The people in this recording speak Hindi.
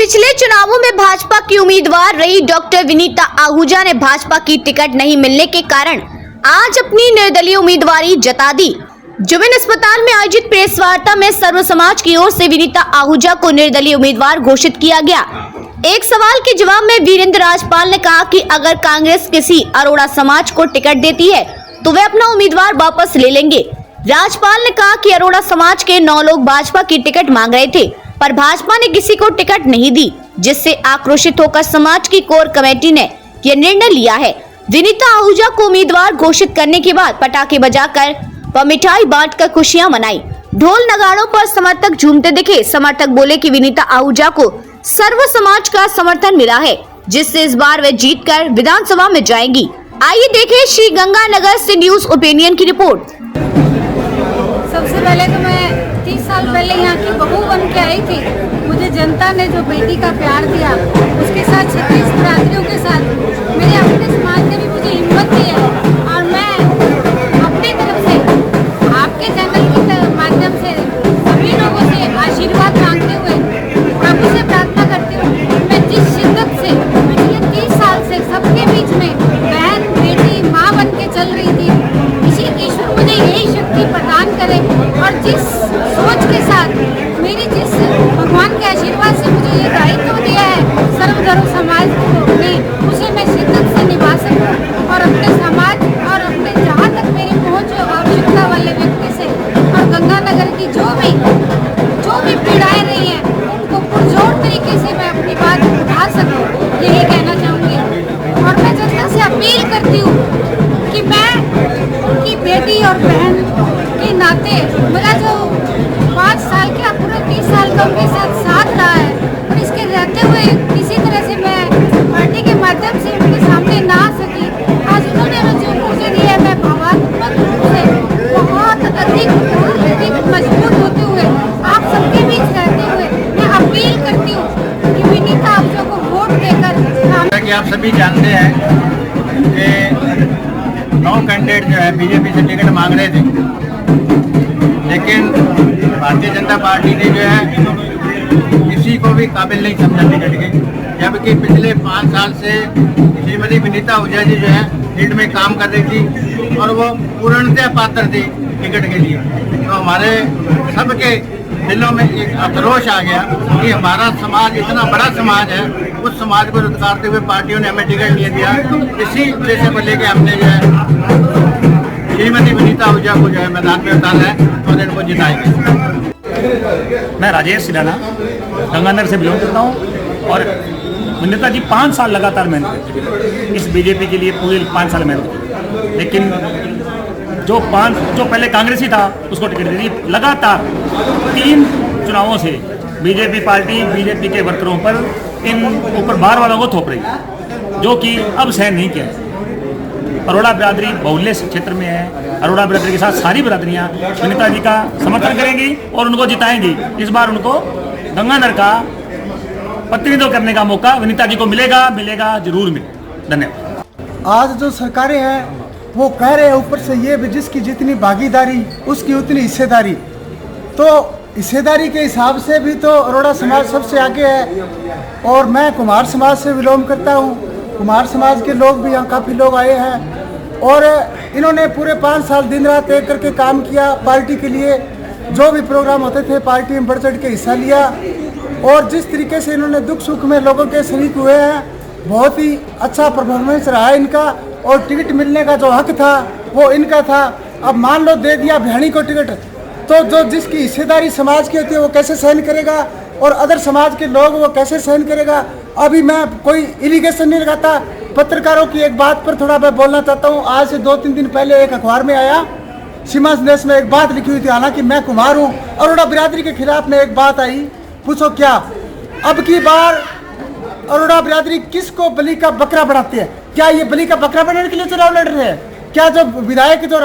पिछले चुनावों में भाजपा की उम्मीदवार रही डॉक्टर विनीता आहूजा ने भाजपा की टिकट नहीं मिलने के कारण आज अपनी निर्दलीय उम्मीदवारी जता दी। जुबिन अस्पताल में आयोजित प्रेस वार्ता में सर्व समाज की ओर से विनीता आहूजा को निर्दलीय उम्मीदवार घोषित किया गया। एक सवाल के जवाब में वीरेंद्र राजपाल ने कहा कि अगर कांग्रेस किसी अरोड़ा समाज को टिकट देती है तो वे अपना उम्मीदवार वापस ले लेंगे। राजपाल ने कहा कि अरोड़ा समाज के 9 लोग भाजपा की टिकट मांग रहे थे पर भाजपा ने किसी को टिकट नहीं दी, जिससे आक्रोशित होकर समाज की कोर कमेटी ने यह निर्णय लिया है। विनीता आहूजा को उम्मीदवार घोषित करने के बाद पटाखे बजाकर व मिठाई बांटकर खुशियां मनाई। ढोल नगाड़ों पर समर्थक झूमते दिखे। समर्थक बोले कि विनीता आहूजा को सर्व समाज का समर्थन मिला है, जिससे इस बार वे जीतकर विधानसभा में जाएंगी। आइए देखें श्री गंगानगर से न्यूज ओपिनियन की रिपोर्ट। सबसे पहले तो मैं 30 साल पहले यहाँ की बहू बन के आई थी। मुझे जनता ने जो बेटी का प्यार दिया, उसके साथ 36 बरादरियों के साथ मेरे अपने समाज ने भी मुझे हिम्मत दी है और मैं अपनी तरफ से आपके चैनल के माध्यम से सभी लोगों से आशीर्वाद मांगते हुए प्रभु से प्रार्थना करती हूँ। मैं जिस शिद्दत से पिछले 30 साल से सबके बीच में बहन बेटी माँ बन के चल रही थी, इसी ईश्वर मुझे यही शक्ति प्रदान करे और जिस सोच के साथ मेरी जिस भगवान के आशीर्वाद से मुझे ये दायित्व दिया है सर्वधर्म समाज ने, उसे मैं शिद्दत से निभा सकूं और अपने समाज और अपने जहाँ तक मेरी पहुँच हो आवश्यकता वाले व्यक्ति से और गंगानगर की जो भी पीड़ाएं रही हैं उनको पुरजोर तरीके से मैं अपनी बात उठा सकूं, यही कहना चाहूँगी। और मैं जनता से अपील करती हूँ कि मैं उनकी बेटी और बहन के नाते मेरा जो 5 साल का पूरा 30 साल का उनके साथ रहा है और इसके रहते हुए किसी तरह से मैं पार्टी के माध्यम से उनके सामने ना आ सकी। आज उन्होंने जो मुझे दिया है, मैं भावनात्मक रूप से बहुत अधिक मजबूत होते हुए आप सबके बीच रहते हुए मैं अपील करती हूँ कि विनीता आहूजा को वोट देकर। कि आप सभी जानते हैं कि 9 कैंडिडेट जो है बीजेपी से टिकट मांग रहे थे, लेकिन भारतीय जनता पार्टी ने जो है किसी को भी काबिल नहीं समझा टिकट के, जबकि पिछले 5 साल से श्रीमती विनीता आहूजा जी जो है फील्ड में काम कर रही थी और वो पूर्णतः पात्र थी टिकट के लिए। तो हमारे सबके दिलों में एक आक्रोश आ गया कि हमारा समाज इतना बड़ा समाज है, उस समाज को लुटकारते हुए पार्टियों ने हमें टिकट नहीं दिया। इसी उद्देश्य को लेकर हमने जो है श्रीमती विनीता आहूजा को जो है मैदान में उतारा है और इनको जिताएंगे। मैं राजेश सिराना गंगानगर से बिलोंग करता हूँ और विनीता जी 5 साल लगातार मेहनत की इस बीजेपी के लिए, पूरे 5 साल मेहनत की, लेकिन जो पहले कांग्रेसी था उसको टिकट दे दी। लगातार 3 चुनावों से बीजेपी पार्टी बीजेपी के वर्करों पर इन ऊपर बाहर वालों को थोप रही है, जो कि अब सहन नहीं किया है। अरोड़ा बिरादरी बहुल्य क्षेत्र में है। अरोड़ा बिरादरी के साथ सारी बिरादरियाँ विनीता जी का समर्थन करेंगी और उनको जिताएंगी। इस बार उनको गंगानगर का प्रतिनिधित्व करने का मौका विनीता जी को मिलेगा जरूर मिले। धन्यवाद। आज जो सरकारें हैं वो कह रहे हैं ऊपर से ये भी जिसकी जितनी भागीदारी उसकी उतनी हिस्सेदारी, तो हिस्सेदारी के हिसाब से भी तो अरोड़ा समाज सबसे आगे है। और मैं कुमार समाज से बिलोंग करता हूँ। कुमार समाज के लोग भी यहाँ काफ़ी लोग आए हैं और इन्होंने पूरे 5 साल दिन रात एक करके काम किया पार्टी के लिए। जो भी प्रोग्राम होते थे पार्टी में बढ़ चढ़ के हिस्सा लिया और जिस तरीके से इन्होंने दुख सुख में लोगों के शरीक हुए हैं, बहुत ही अच्छा परफॉर्मेंस रहा है इनका। और टिकट मिलने का जो हक था वो इनका था। अब मान लो दे दिया भैणी को टिकट, तो जो जिसकी हिस्सेदारी समाज की होती है वो कैसे सहन करेगा और अदर समाज के लोग वो कैसे सहन करेगा। अभी मैं कोई इलिगेशन नहीं लगाता, पत्रकारों की एक बात पर थोड़ा मैं बोलना चाहता हूँ। आज से 2-3 दिन पहले एक अखबार में आया, सीमा संदेश में एक बात लिखी हुई थी, हालांकि मैं कुमार हूँ। अरोड़ा बिरादरी के खिलाफ में एक बात आई, पूछो क्या अब की बार अरोड़ा बिरादरी किसको बलि का बकरा बनाती है? क्या ये बलि का बकरा बनाने के लिए चुनाव लड़ रहे हैं? क्या जो विधायक जो